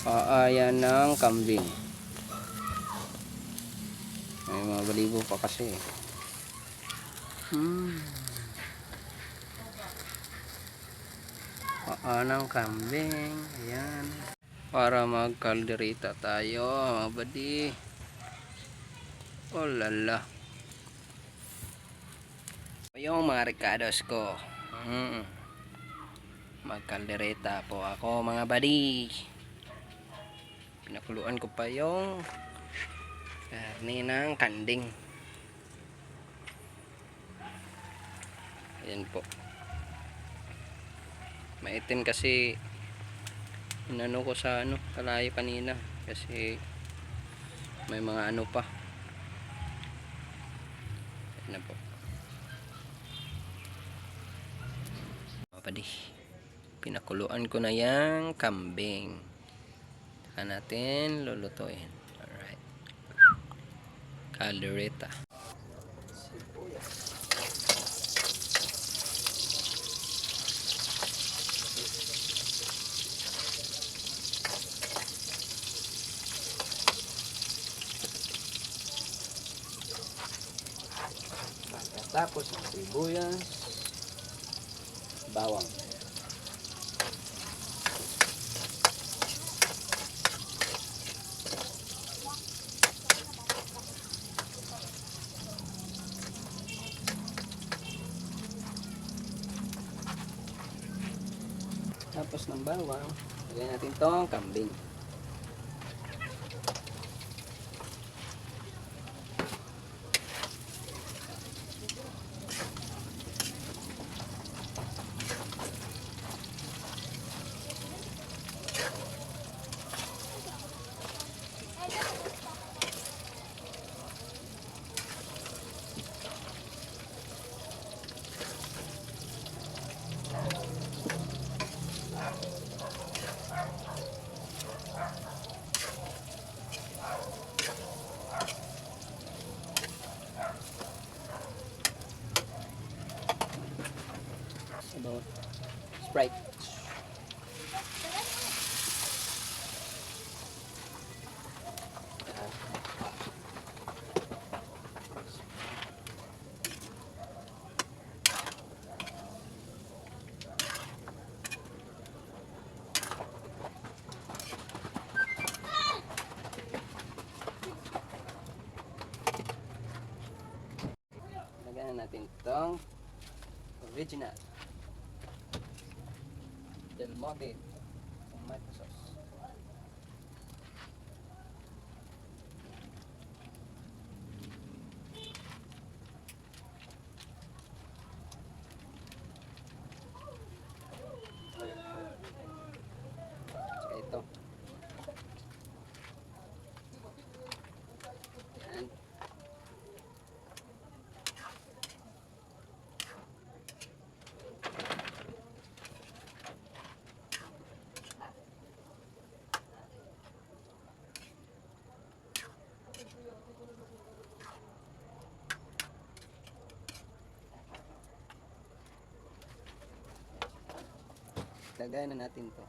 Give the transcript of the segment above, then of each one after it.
Ayan ng kambing. May mga balibo pa kasi. Ng kambing. Ayan. Para magkalderita tayo mga badi. Oh lala. Yung mga recados ko. Magkaldereta po ako mga badi. Pinakuluan ko pa yung karne ng kanding. Ayan po. Maitim kasi inano ko sa kalayo kanina kasi may mga ano pa. Ayan na po. Padi. Pinakuluan ko na yung kambing. Saka natin lulutuin. Alright. Caldereta. Tapos sibuyas, bawang. Tapos ng bawang, lagyan natin tong kambing. About Sprite. Lagyan natin itong original Del Monte tomato sauce. Saka ito. Yan. Lagyan na natin to.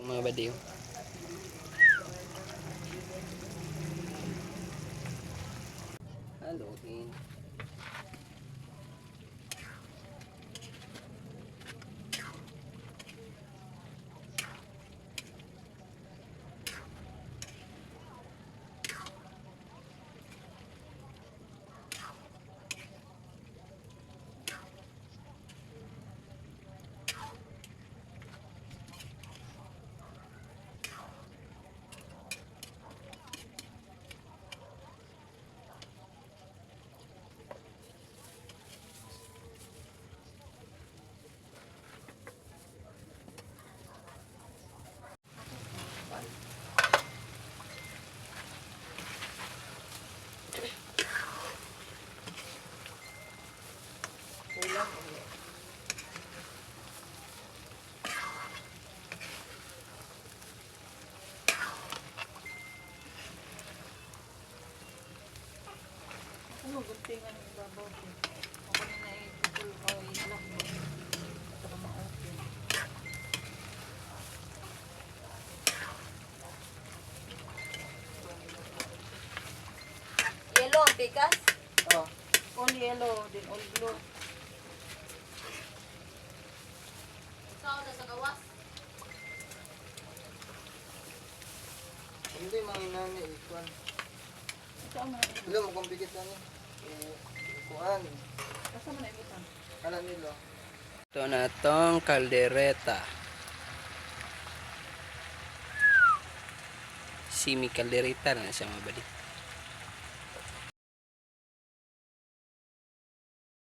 Mga badiyo. Haluin. bigas? Oh. All yellow, din all blue. Ikaw na sa gawas? Hindi, mga inani, ikuan. Ikaw man. Wala, makumpikit na ni. Ikuan. Basta man na ibutan. Alam nilo. Ito na tong kaldereta. Simi kaldereta na siya mabalik.